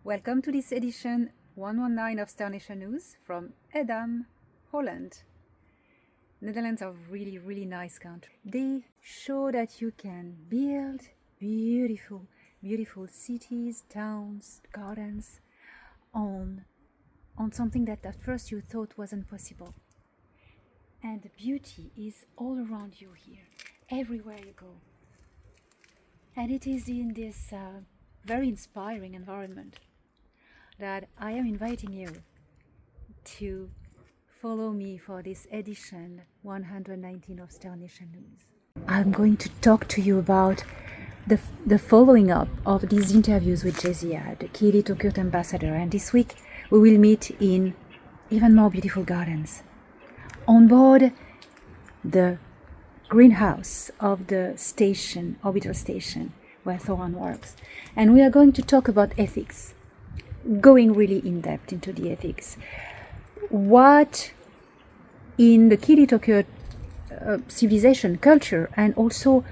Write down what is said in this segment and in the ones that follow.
Welcome to this edition 119 of Star Nation News from Edam, Holland. Netherlands are really nice country. They show that you can build beautiful cities, towns, gardens on something that at first you thought wasn't possible. And the beauty is all around you here, everywhere you go. And it is in this very inspiring environment that I am inviting you to follow me for this edition 119 of Star Nation News. I'm going to talk to you about the following up of these interviews with Jezya, the Kiily-Tokurt Ambassador, and this week we will meet in even more beautiful gardens on board the greenhouse of the station, orbital station, where Thor Han works. And we are going to talk about ethics, going really in depth into the ethics. What in the Kiily-Tokurt civilization, culture, and also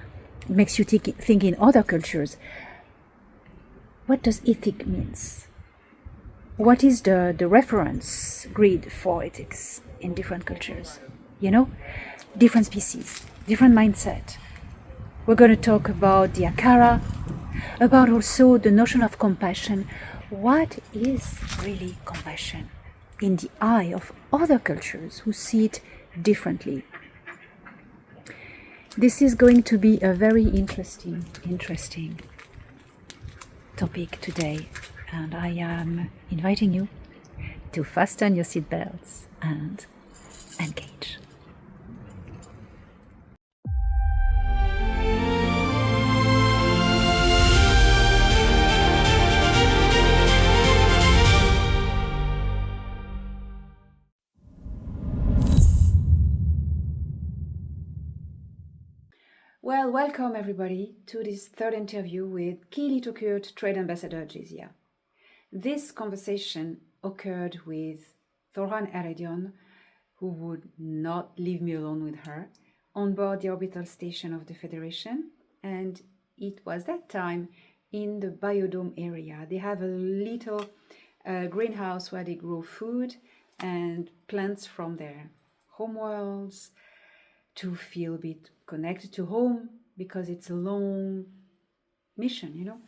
makes you think in other cultures, what does ethic means? What is the reference grid for ethics in different cultures? You know, different species, different mindset. We're going to talk about the Akara, about also the notion of compassion. What is really compassion in the eye of other cultures who see it differently? This is going to be a very interesting topic today, and I am inviting you to fasten your seatbelts and engage. Well, welcome everybody to this third interview with Kiily-Tokurt Trade Ambassador Jezya. This conversation occurred with Thor Han Eredyon, who would not leave me alone with her, on board the orbital station of the Federation, and it was that time in the biodome area. They have a little greenhouse where they grow food and plants from their homeworlds to feel a bit connected to home, because it's a long mission, you know.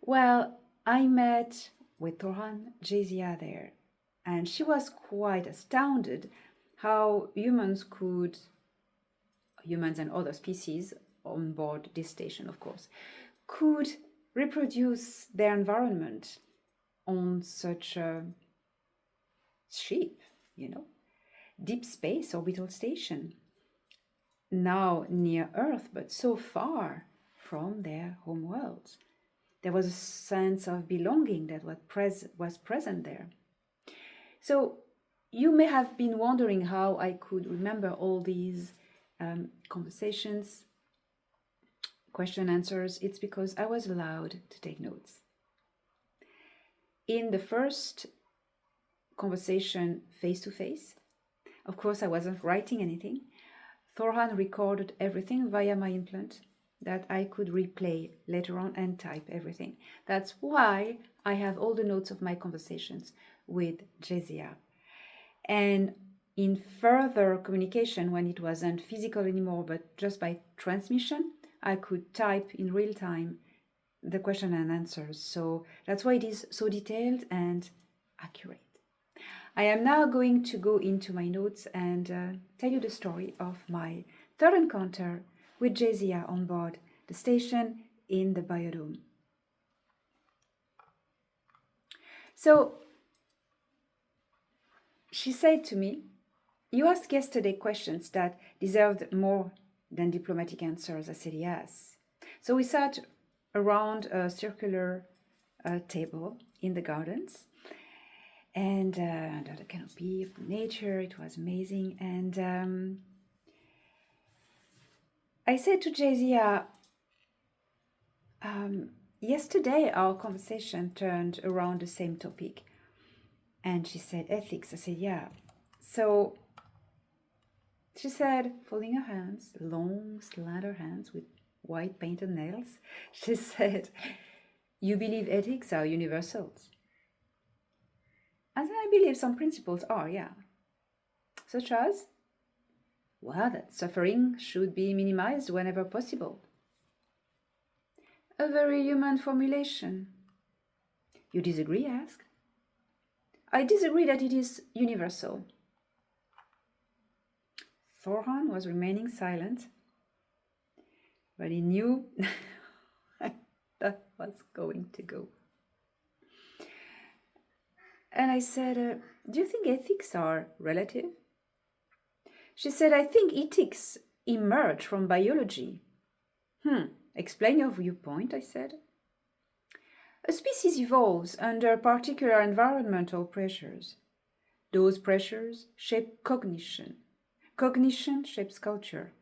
Well, I met with Thor Han Jezya there, and she was quite astounded how humans and other species on board this station, of course, could reproduce their environment on such a ship, you know, deep space orbital station, now near Earth, but so far from their home worlds. There was a sense of belonging that was present there. So you may have been wondering how I could remember all these conversations, question answers. It's because I was allowed to take notes. In the first conversation face-to-face, of course I wasn't writing anything. Thor Han recorded everything via my implant that I could replay later on and type everything. That's why I have all the notes of my conversations with Jezya. And in further communication, when it wasn't physical anymore, but just by transmission, I could type in real time the question and answers. So that's why it is so detailed and accurate. I am now going to go into my notes and tell you the story of my third encounter with Jezya on board the station in the biodome. So she said to me, "You asked yesterday questions that deserved more than diplomatic answers." I said yes. So we sat around a circular table in the gardens, and under the canopy of nature. It was amazing. And I said to Jezya, yesterday our conversation turned around the same topic. And she said, ethics. I said, yeah. So she said, folding her hands, long, slender hands with white painted nails, she said, you believe ethics are universals. As I believe some principles are, yeah. Such as, well, that suffering should be minimized whenever possible. A very human formulation. You disagree, I asked. I disagree that it is universal. Thor Han was remaining silent, but he knew that was going to go. And I said, do you think ethics are relative? She said, I think ethics emerge from biology. Explain your viewpoint, I said. A species evolves under particular environmental pressures. Those pressures shape cognition. Cognition shapes culture.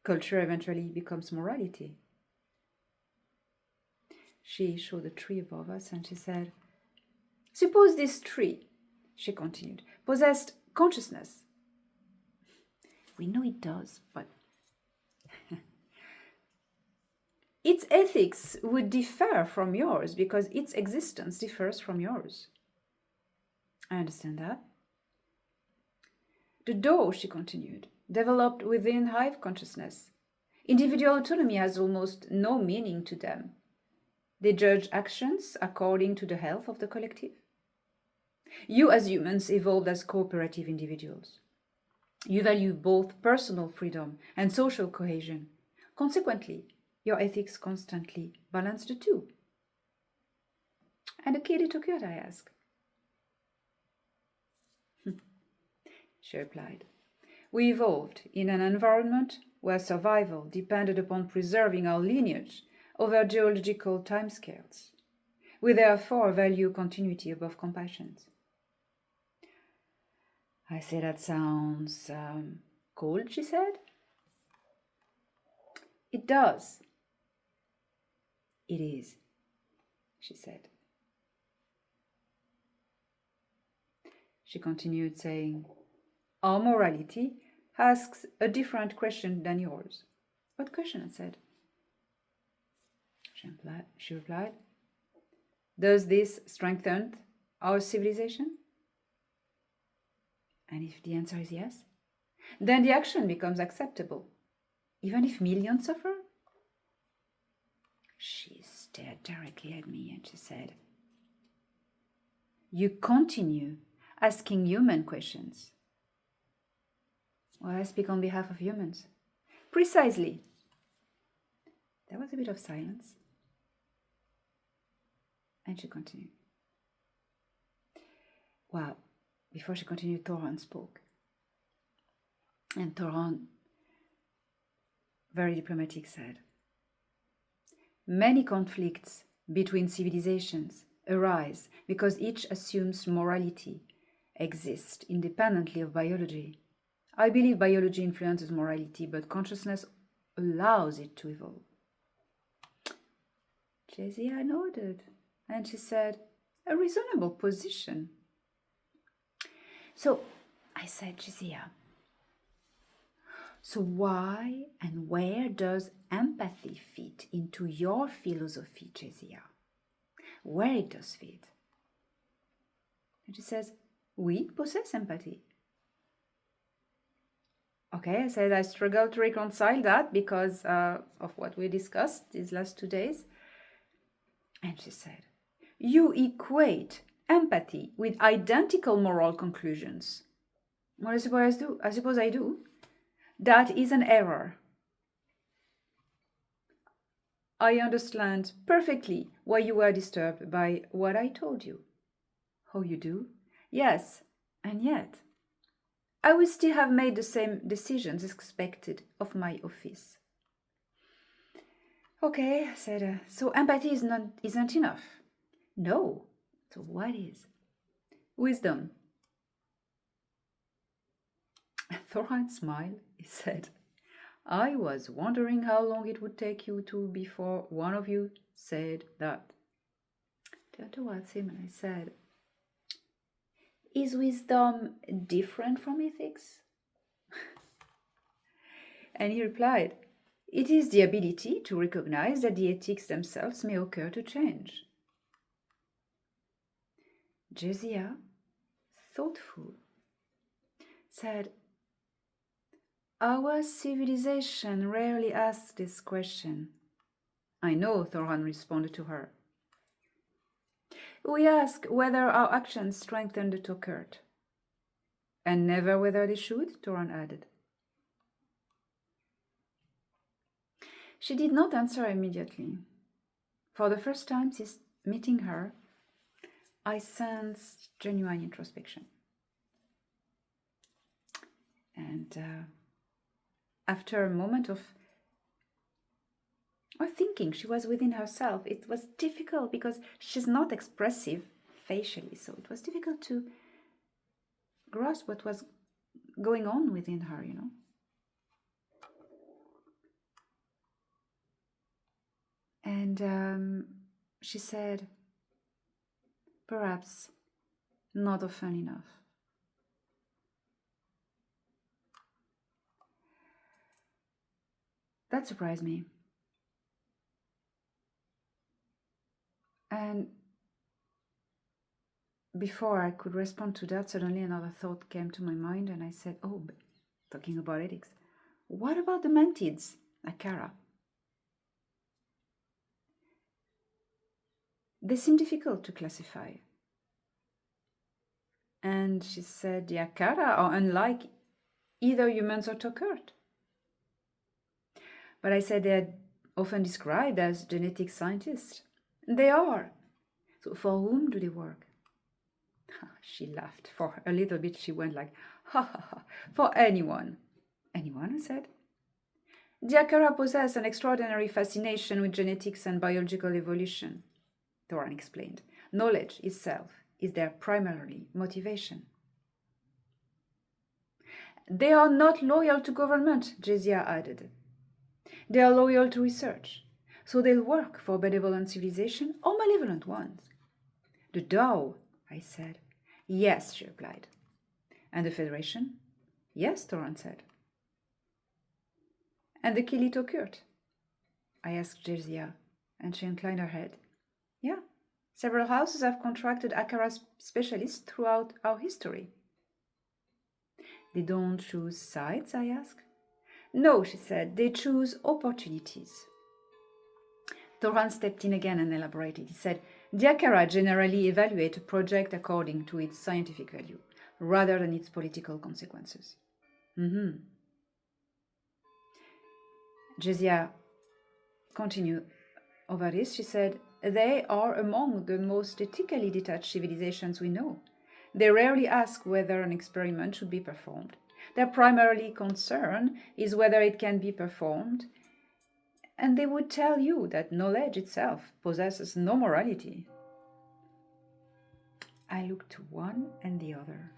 Culture eventually becomes morality. She showed a tree above us and she said, suppose this tree, she continued, possessed consciousness. We know it does, but its ethics would differ from yours because its existence differs from yours. I understand that. The Dao, she continued, developed within hive consciousness. Individual autonomy has almost no meaning to them. They judge actions according to the health of the collective. You as humans evolved as cooperative individuals. You value both personal freedom and social cohesion. Consequently, your ethics constantly balance the two. And the Kiily-Tokurt, I asked. She replied, we evolved in an environment where survival depended upon preserving our lineage over geological timescales. We therefore value continuity above compassion. I said, that sounds cold, she said. It does. It is, she said. She continued saying, our morality asks a different question than yours. What question? I said. She replied, does this strengthen our civilization? And if the answer is yes, then the action becomes acceptable, even if millions suffer. She stared directly at me and she said, you continue asking human questions. Well, I speak on behalf of humans. Precisely. There was a bit of silence. And she continued. Well, before she continued, Thor Han spoke. And Thor Han, very diplomatic, said, many conflicts between civilizations arise because each assumes morality exists independently of biology. I believe biology influences morality, but consciousness allows it to evolve. Jezya nodded, and she said, a reasonable position. So I said, Jezya, so why and where does empathy fit into your philosophy, Jezya? Where it does fit? And she says, we possess empathy. Okay, I said I struggle to reconcile that because of what we discussed these last 2 days. And she said, you equate empathy with identical moral conclusions. Well, I suppose I do. That is an error. I understand perfectly why you were disturbed by what I told you. Oh, you do? Yes, and yet I would still have made the same decisions expected of my office. Okay, I said, so empathy isn't enough. No, so what is? Wisdom. Thor Han smiled. He said, I was wondering how long it would take you two before one of you said that. Turned towards him and I said, is wisdom different from ethics? And he replied, it is the ability to recognize that the ethics themselves may occur to change. Jezya, thoughtful, said, "Our civilization rarely asks this question." "I know," Thor Han responded to her. "We ask whether our actions strengthen the Tokurt." "And never whether they should," Thor Han added. She did not answer immediately. For the first time since meeting her, I sensed genuine introspection. And after a moment of thinking, she was within herself. It was difficult because she's not expressive facially, so it was difficult to grasp what was going on within her, you know. And she said, "Perhaps not often enough." That surprised me. And before I could respond to that, suddenly another thought came to my mind, and I said, "Oh, but talking about ethics, what about the mantids, Akara? They seem difficult to classify." And she said, "The Akara are unlike either humans or Tokurt." But I said they are often described as genetic scientists. They are. So for whom do they work? She laughed. For a little bit she went like, "Ha ha ha, for anyone." "Anyone?" I said. "The Akara possess an extraordinary fascination with genetics and biological evolution," Thor Han explained. "Knowledge itself is their primary motivation." "They are not loyal to government," Jezya added. "They are loyal to research, so they'll work for benevolent civilization or malevolent ones." "The Tao," I said. "Yes," she replied. "And the Federation?" "Yes," Thor Han said. "And the Kiily-Tokurt?" I asked Jezya, and she inclined her head. "Yeah, several houses have contracted Akara specialists throughout our history." "They don't choose sides?" I asked. "No," she said, "they choose opportunities." Thor Han stepped in again and elaborated. He said, "The Akara generally evaluate a project according to its scientific value, rather than its political consequences." Jezya continued over this. She said, "They are among the most ethically detached civilizations we know. They rarely ask whether an experiment should be performed. Their primary concern is whether it can be performed, and they would tell you that knowledge itself possesses no morality." I looked to one and the other,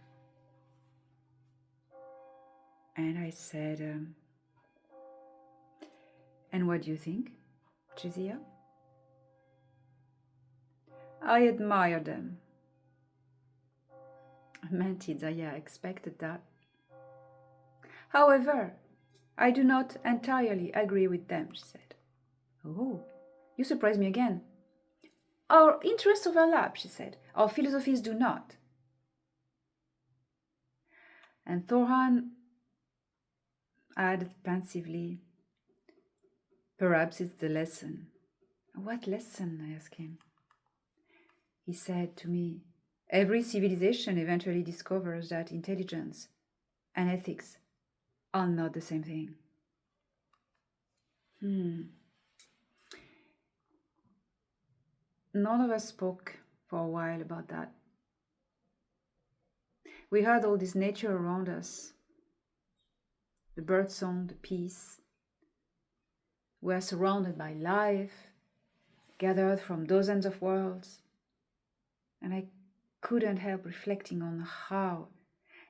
and I said, "And what do you think, Jezya?" "I admire them." Mantids, I expected that. "However, I do not entirely agree with them," she said. "Oh, you surprise me again." "Our interests overlap," she said. "Our philosophies do not." And Thor Han added pensively, "Perhaps it's the lesson." "What lesson?" I asked him. He said to me, "Every civilization eventually discovers that intelligence and ethics are not the same thing." None of us spoke for a while about that. We heard all this nature around us, the birdsong, the peace. We are surrounded by life, gathered from dozens of worlds, and I couldn't help reflecting on how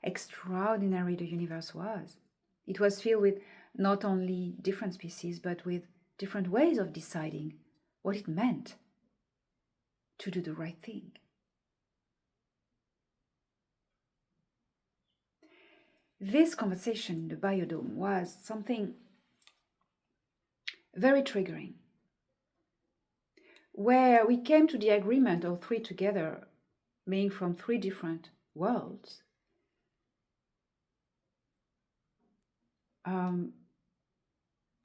extraordinary the universe was. It was filled with not only different species, but with different ways of deciding what it meant to do the right thing. This conversation in the biodome was something very triggering, where we came to the agreement, all three together, being from 3 different worlds,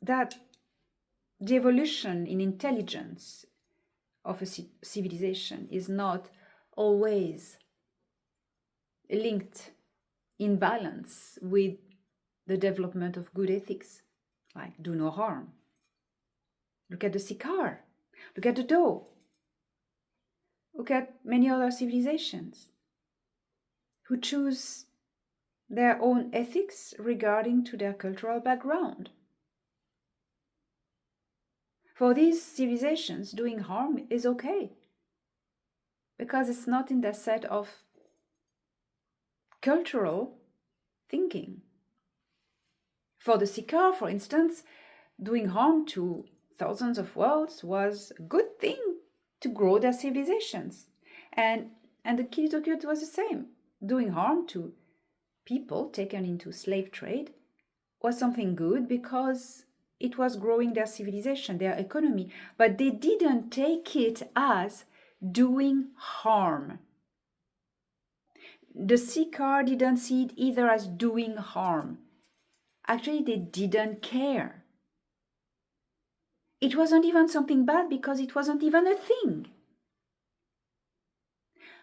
that the evolution in intelligence of a civilization is not always linked in balance with the development of good ethics, like do no harm. Look at the Sikar, look at the Do, look at many other civilizations who choose their own ethics regarding to their cultural background. For these civilizations, doing harm is okay, because it's not in their set of cultural thinking. For the Sikar, for instance, doing harm to thousands of worlds was a good thing to grow their civilizations. And the Kiily-Tokurt was the same. Doing harm to people taken into slave trade was something good because it was growing their civilization, their economy. But they didn't take it as doing harm. The Sikar didn't see it either as doing harm. Actually, they didn't care. It wasn't even something bad because it wasn't even a thing.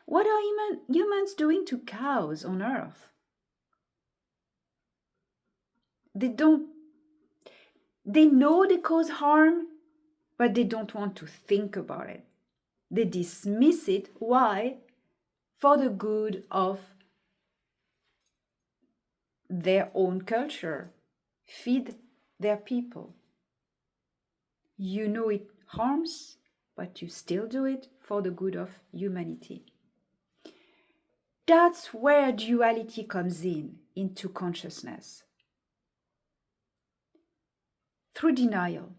What are humans doing to cows on Earth? They know they cause harm, but they don't want to think about it. They dismiss it. Why? For the good of their own culture. Feed their people. You know it harms, but you still do it for the good of humanity. That's where duality comes into consciousness. Through denial.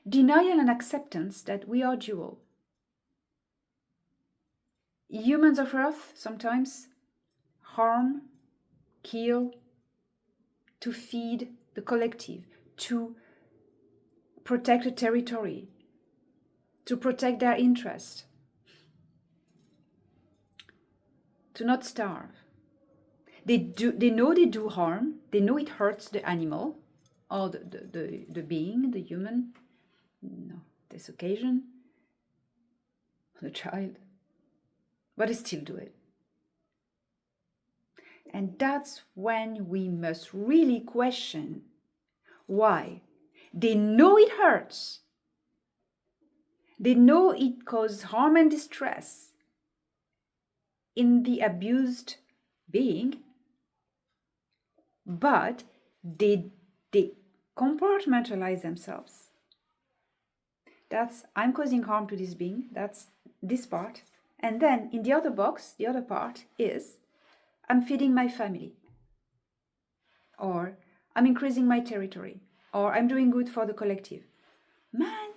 Denial and acceptance that we are dual. Humans of Earth sometimes harm, kill, to feed the collective, to protect the territory, to protect their interest, to not starve. They know they do harm, they know it hurts the animal, or the being, the human, no, this occasion, the child, but they still do it. And that's when we must really question why. They know it hurts. They know it causes harm and distress in the abused being, but they compartmentalize themselves. That's, I'm causing harm to this being, that's this part. And then in the other box, the other part is, I'm feeding my family, or I'm increasing my territory, or I'm doing good for the collective. Man,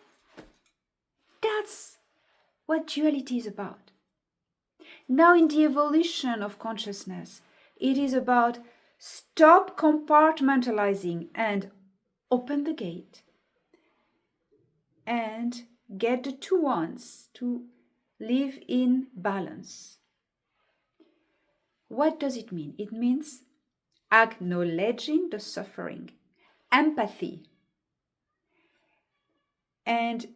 that's what duality is about. Now in the evolution of consciousness, it is about stop compartmentalizing and open the gate and get the two ones to live in balance. What does it mean? It means acknowledging the suffering, empathy, and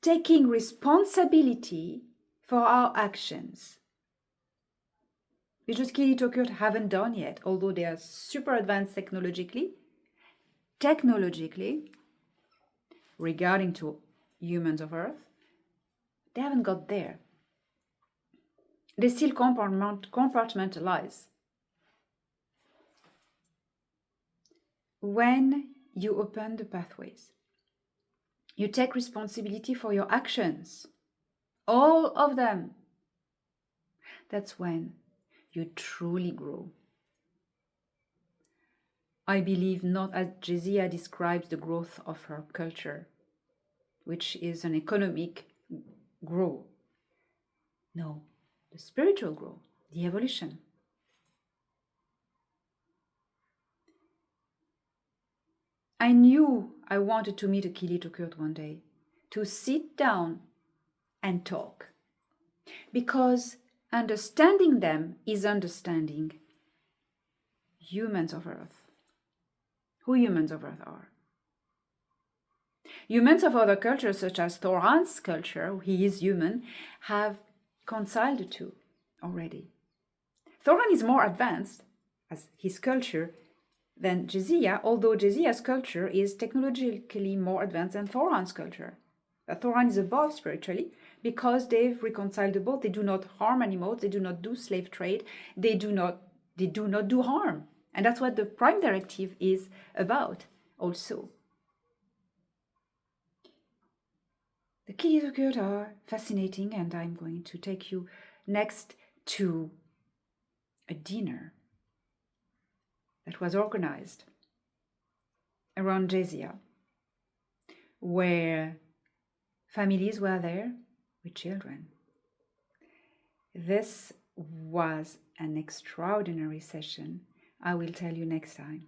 taking responsibility for our actions, which is Kiily-Tokurt haven't done yet, although they are super advanced technologically, regarding to humans of Earth, they haven't got there. They still compartmentalize. When you open the pathways, you take responsibility for your actions, all of them. That's when you truly grow. I believe not as Jezya describes the growth of her culture, which is an economic growth. No, the spiritual growth, the evolution. I knew I wanted to meet a Kiily-Tokurt one day, to sit down and talk. Because understanding them is understanding humans of Earth. Who humans of Earth are. Humans of other cultures, such as Thor Han's culture, he is human, have reconciled the two already. Thor Han is more advanced as his culture than Jezya, although Jezya's culture is technologically more advanced than Thor Han's culture. Thor Han is above spiritually because they've reconciled the both. They do not harm animals, they do not do slave trade, they do not do harm. And that's what the Prime Directive is about also. The Kiily-Tokurt are fascinating, and I'm going to take you next to a dinner that was organized around Jezya, where families were there with children. This was an extraordinary session. I will tell you next time.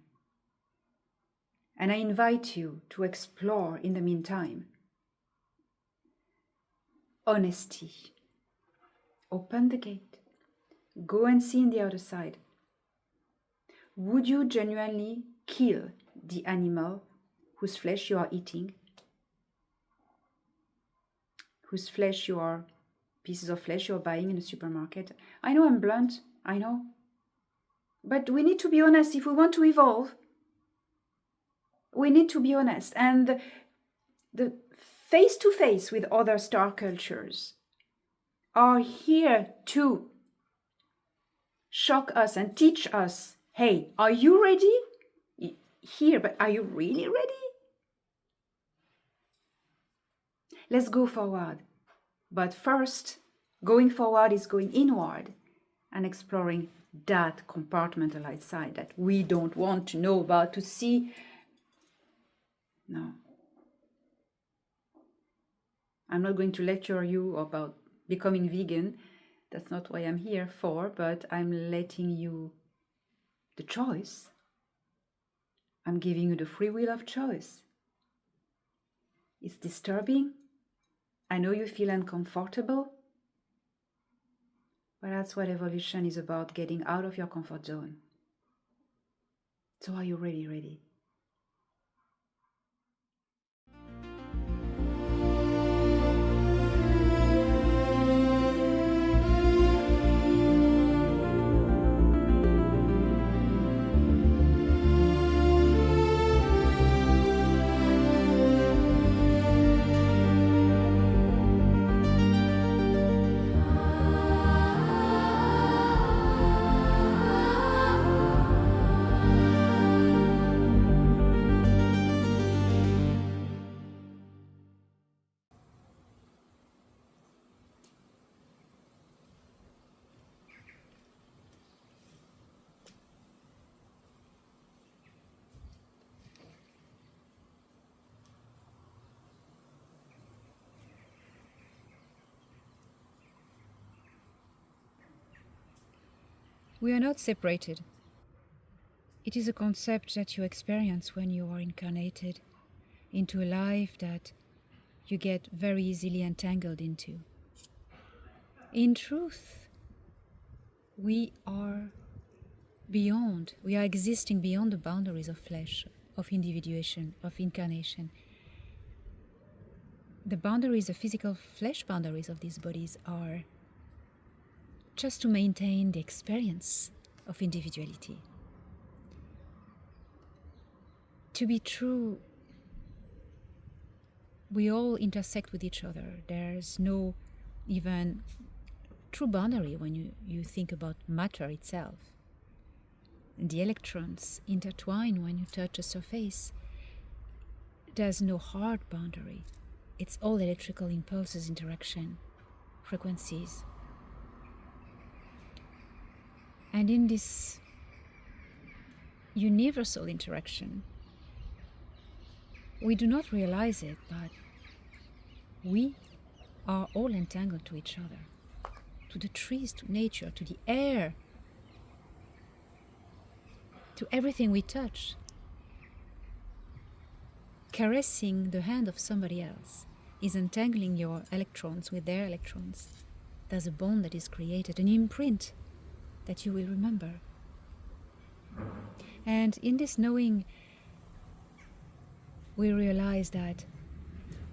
And I invite you to explore in the meantime. Honesty. Open the gate. Go and see on the other side. Would you genuinely kill the animal whose flesh you are eating? Whose flesh you are, pieces of flesh you are buying in the supermarket? I know I'm blunt, I know. But we need to be honest if we want to evolve. We need to be honest. And the face-to-face with other star cultures are here to shock us and teach us, hey, are you ready? Here, but are you really ready? Let's go forward. But first, going forward is going inward and exploring that compartmentalized side that we don't want to know about, to see. No. I'm not going to lecture you about becoming vegan. That's not what I'm here for, but I'm letting you the choice. I'm giving you the free will of choice. It's disturbing. I know you feel uncomfortable, but that's what evolution is about, getting out of your comfort zone. So are you ready? We are not separated. It is a concept that you experience when you are incarnated into a life that you get very easily entangled into. In truth, we are existing beyond the boundaries of flesh, of individuation, of incarnation. The boundaries, the physical flesh boundaries of these bodies are just to maintain the experience of individuality. To be true, we all intersect with each other. There's no even true boundary when you think about matter itself. And the electrons intertwine when you touch a surface. There's no hard boundary. It's all electrical impulses, interaction, frequencies. And in this universal interaction, we do not realize it, but we are all entangled to each other, to the trees, to nature, to the air, to everything we touch. Caressing the hand of somebody else is entangling your electrons with their electrons. there's a bond that is created, an imprint that you will remember. And in this knowing, we realize that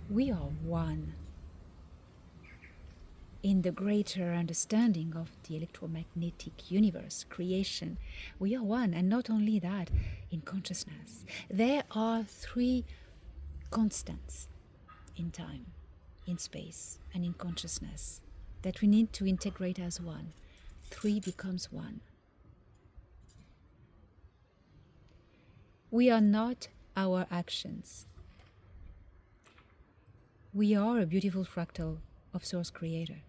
we are one in the greater understanding of the electromagnetic universe, creation. We are one, and not only that, in consciousness. There are three constants in time, in space, and in consciousness that we need to integrate as one. Three becomes one. We are not our actions. We are a beautiful fractal of Source Creator.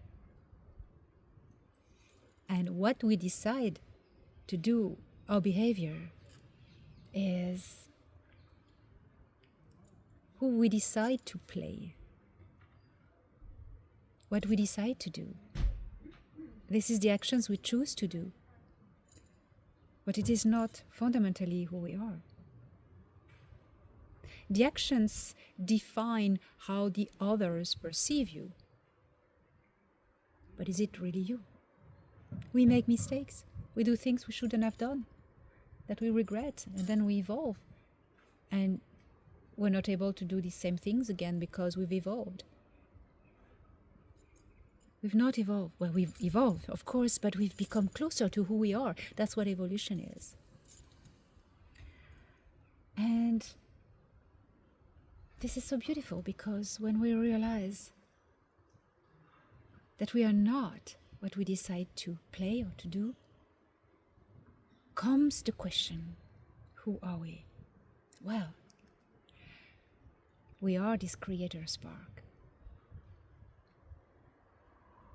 And what we decide to do, our behavior, is who we decide to play, what we decide to do. This is the actions we choose to do, but it is not fundamentally who we are. The actions define how the others perceive you, but is it really you? We make mistakes. We do things we shouldn't have done, that we regret, and then we evolve. And we're not able to do the same things again because we've evolved. We've not evolved. Well, we've evolved, of course, but we've become closer to who we are. That's what evolution is. And this is so beautiful, because when we realize that we are not what we decide to play or to do, comes the question, who are we? Well, we are this creator spark.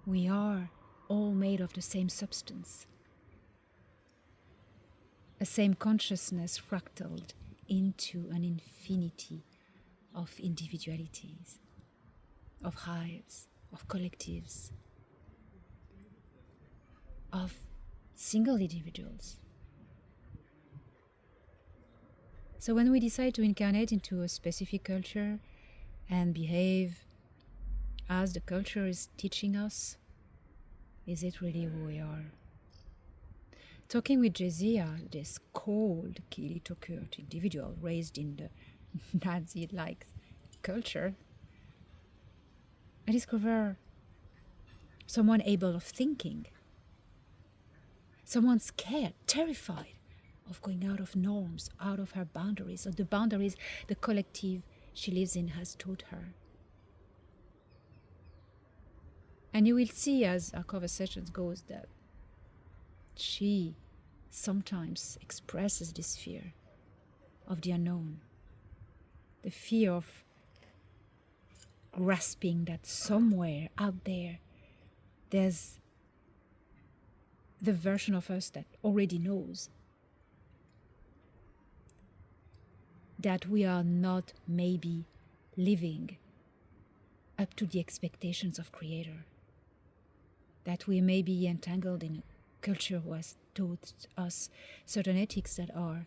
We are all made of the same substance, a same consciousness fractaled into an infinity of individualities, of hives, of collectives, of single individuals. So when we decide to incarnate into a specific culture and behave as the culture is teaching us, is it really who we are? Talking with Jezya, this cold Kiily-Tokurt individual raised in the Nazi-like culture, I discover someone able of thinking, someone scared, terrified of going out of norms, out of her boundaries, or the boundaries the collective she lives in has taught her. And you will see as our conversations goes that she sometimes expresses this fear of the unknown, the fear of grasping that somewhere out there there's the version of us that already knows that we are not maybe living up to the expectations of Creator, that we may be entangled in a culture who has taught us certain ethics that are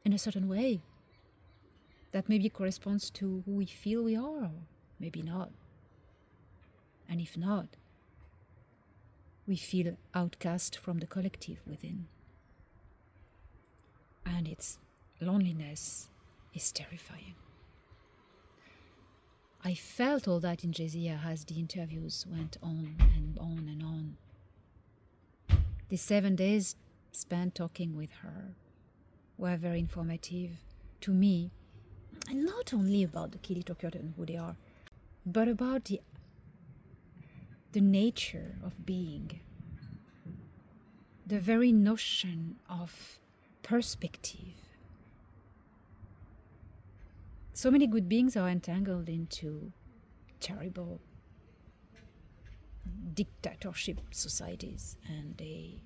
in a certain way, that maybe corresponds to who we feel we are, or maybe not. And if not, we feel outcast from the collective within. And its loneliness is terrifying. I felt all that in Jezya as the interviews went on and on and on. The 7 days spent talking with her were very informative to me, and not only about the Kiily-Tokurt and who they are, but about the nature of being, the very notion of perspective. So many good beings are entangled into terrible dictatorship societies, and they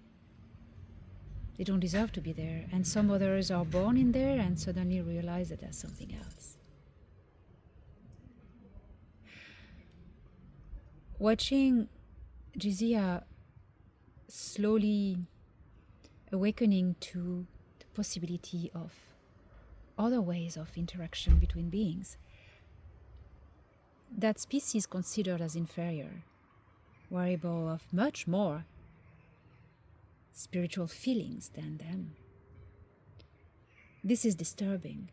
don't deserve to be there. And some others are born in there and suddenly realize that there's something else. Watching Jezya slowly awakening to the possibility of other ways of interaction between beings, that species considered as inferior were able of much more spiritual feelings than them. This is disturbing.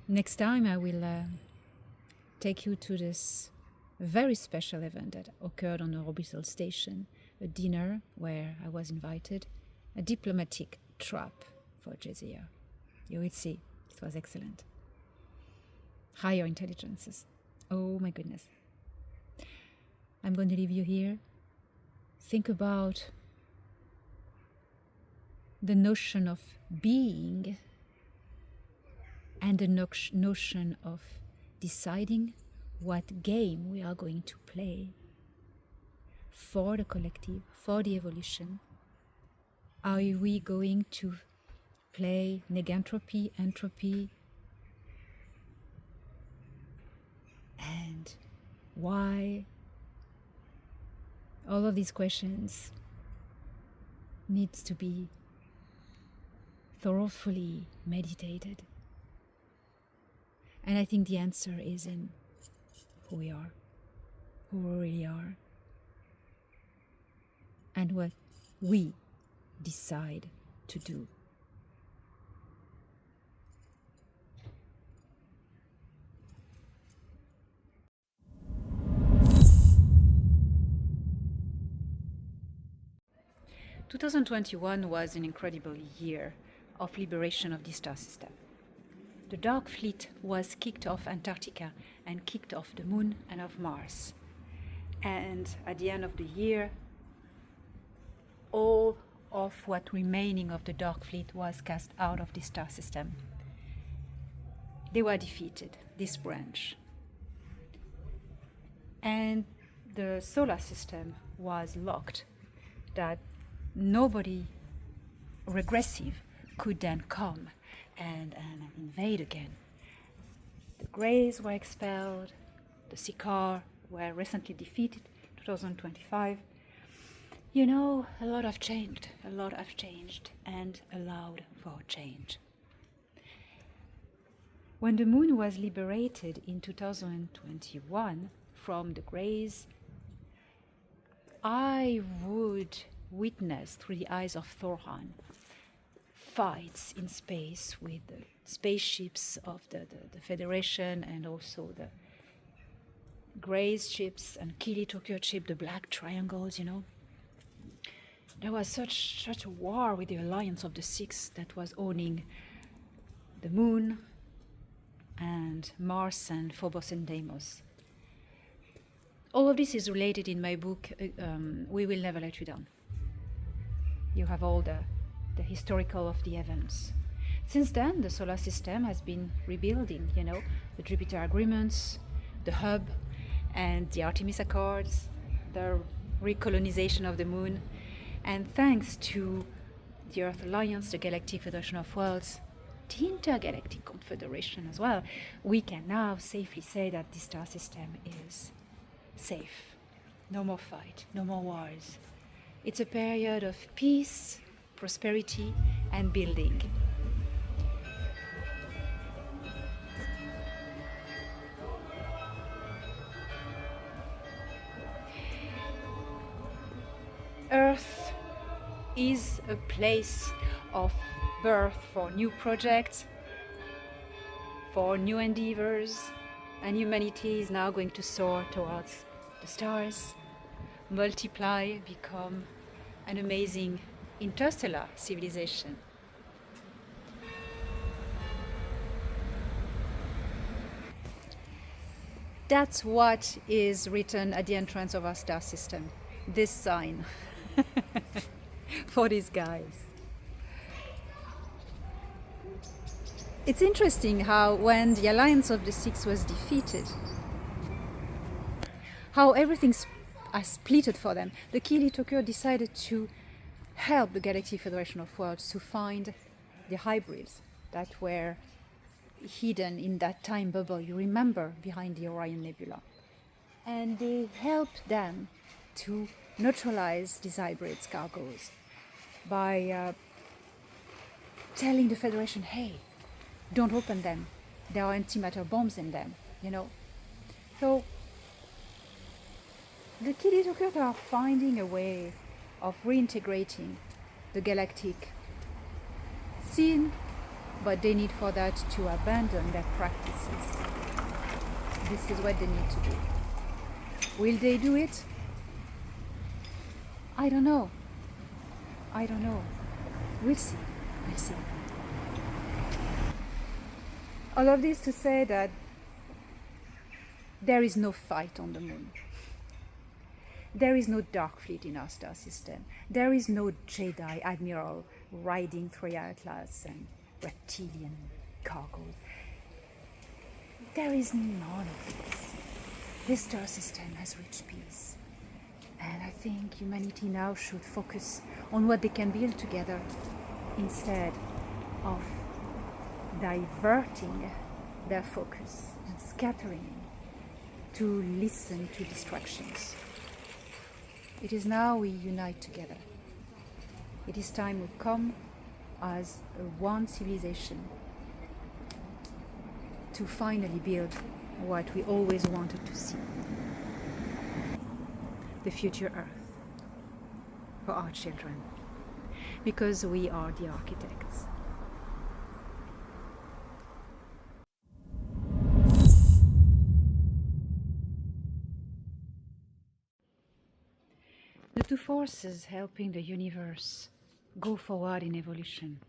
Next time I will take you to this very special event that occurred on an orbital station, a dinner where I was invited, a diplomatic trap for Jezya. You will see, it was excellent. Higher intelligences. Oh my goodness. I'm going to leave you here. Think about the notion of being and the notion of deciding what game we are going to play for the collective, for the evolution. Are we going to play negantropy, entropy? And why? All of these questions needs to be thoroughly meditated. And I think the answer is in who we are, who we really are, and what we decide to do. Two 2021 was an incredible year of liberation of the star system. The Dark Fleet was kicked off Antarctica and kicked off the Moon and of Mars. And at the end of the year, all of what remaining of the Dark Fleet was cast out of the star system. They were defeated, this branch. And the solar system was locked, that nobody regressive could then come and invade again. The Greys were expelled, the Sikaar were recently defeated, 2025. You know, a lot have changed and allowed for change. When the Moon was liberated in 2021 from the Greys, I would witness through the eyes of Thor Han fights in space with the spaceships of the Federation and also the Greys ships and Kiily-Tokurt ship, the black triangles, you know. There was such a war with the alliance of the Six that was owning the Moon and Mars and Phobos and Deimos. All of this is related in my book, We Will Never Let You Down. You have all the historical of the events. Since then, the solar system has been rebuilding, you know, the Jupiter agreements, the hub, and the Artemis Accords, the recolonization of the Moon. And thanks to the Earth Alliance, the Galactic Federation of Worlds, the Intergalactic Confederation as well, we can now safely say that the star system is safe. No more fight, no more wars. It's a period of peace, prosperity, and building. Earth is a place of birth for new projects, for new endeavors, and humanity is now going to soar towards the stars, multiply, become an amazing interstellar civilization. That's what is written at the entrance of our star system, this sign for these guys. It's interesting how when the alliance of the Six was defeated, how everything splitted for them. The Kiily-Tokurt decided to help the Galactic Federation of Worlds to find the hybrids that were hidden in that time bubble, you remember, behind the Orion Nebula. And they helped them to neutralize these hybrids cargoes by telling the Federation, hey, don't open them, there are antimatter bombs in them. you know. So the Kiily-Tokurt are finding a way of reintegrating the galactic scene, but they need for that to abandon their practices. This is what they need to do. Will they do it? I don't know. I don't know. We'll see. We'll see. All of this to say that there is no fight on the moon. There is no dark fleet in our star system. There is no Jedi admiral riding through Atlas and reptilian cargoes. There is none of this. This star system has reached peace. And I think humanity now should focus on what they can build together instead of diverting their focus and scattering to listen to distractions. It is now we unite together. It is time we come as one civilization to finally build what we always wanted to see. The future Earth for our children, because we are the architects. The two forces helping the universe go forward in evolution,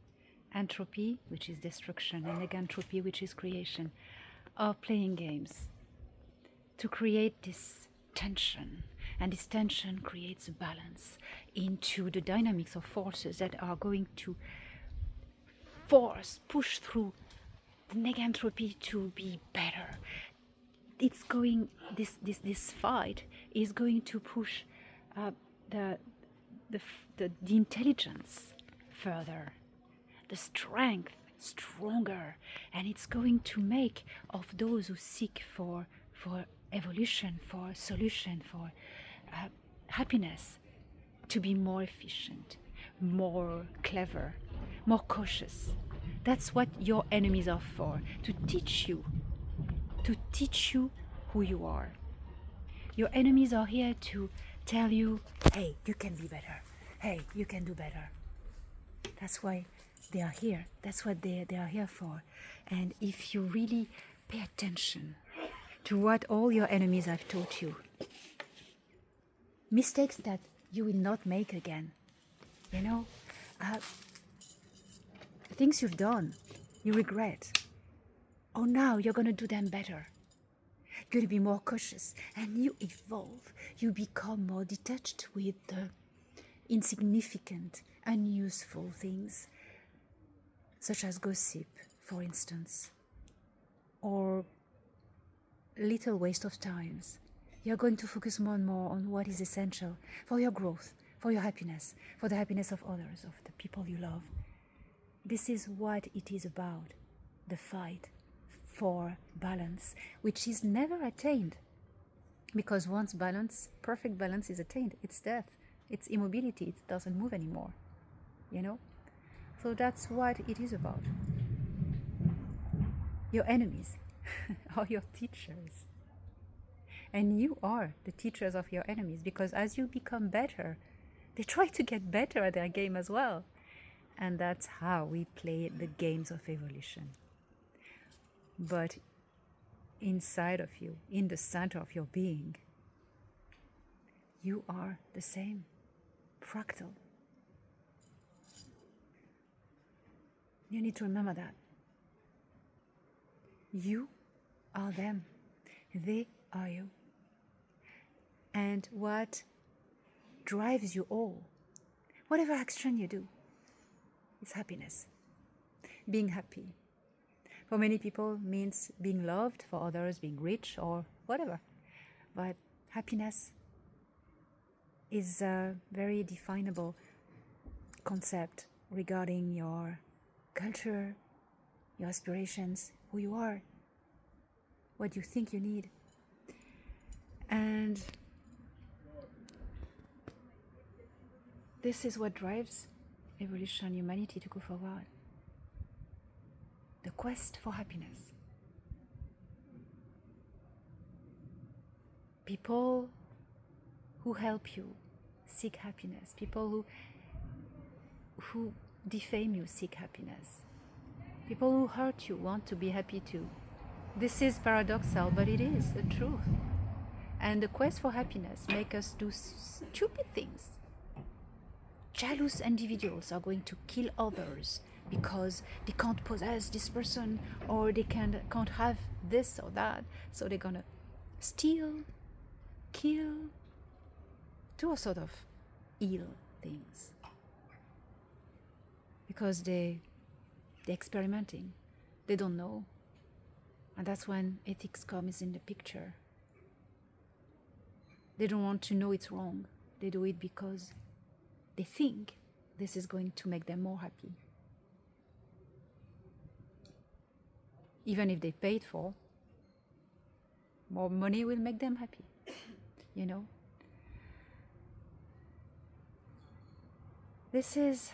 entropy, which is destruction, and negentropy, which is creation, are playing games to create this tension. And this tension creates a balance into the dynamics of forces that are going to push through the negentropy to be better. It's going, this fight is going to push the intelligence further, the strength stronger, and it's going to make of those who seek for evolution, for solution, for happiness, to be more efficient, more clever, more cautious. That's what your enemies are for, to teach you who you are. Your enemies are here to tell you, hey, you can be better. Hey, you can do better. That's why they are here. That's what they are here for. And if you really pay attention to what all your enemies have taught you, mistakes that you will not make again, you know, things you've done, you regret. Oh, now you're going to do them better. You're going to be more cautious, and you evolve. You become more detached with the insignificant, unuseful things, such as gossip, for instance, or little waste of times. You're going to focus more and more on what is essential for your growth, for your happiness, for the happiness of others, of the people you love. This is what it is about, the fight for balance, which is never attained. Because once balance, perfect balance is attained, it's death, it's immobility, it doesn't move anymore, you know? So that's what it is about. Your enemies are your teachers. And you are the teachers of your enemies, because as you become better, they try to get better at their game as well. And that's how we play the games of evolution. But inside of you, in the center of your being, you are the same, fractal. You need to remember that. You are them. They are you. And what drives you all, whatever action you do, is happiness. Being happy. For many people means being loved, for others being rich or whatever. But happiness is a very definable concept regarding your culture, your aspirations, who you are, what you think you need. And this is what drives evolution, humanity to go forward. The quest for happiness. People who help you seek happiness. People who defame you seek happiness. People who hurt you want to be happy too. This is paradoxal, but it is the truth. And the quest for happiness makes us do stupid things. Jealous individuals are going to kill others because they can't possess this person, or they can't have this or that, so they're gonna steal, kill, do all sort of ill things because they're experimenting. They don't know, and that's when ethics comes in the picture. They don't want to know it's wrong. They do it because they think this is going to make them more happy. Even if they paid for, more money will make them happy, you know? This is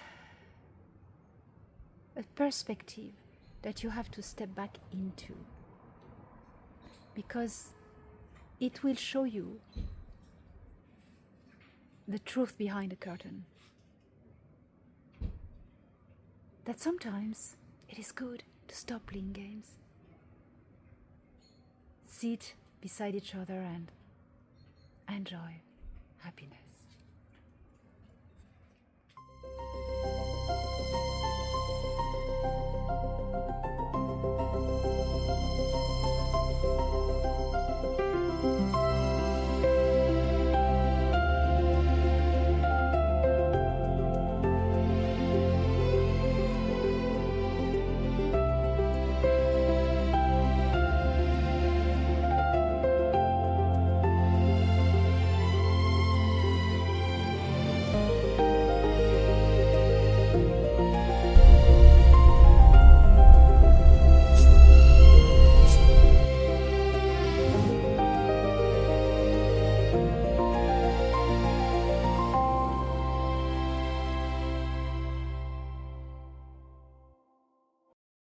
a perspective that you have to step back into, because it will show you the truth behind the curtain. That sometimes it is good to stop playing games. Sit beside each other and enjoy happiness.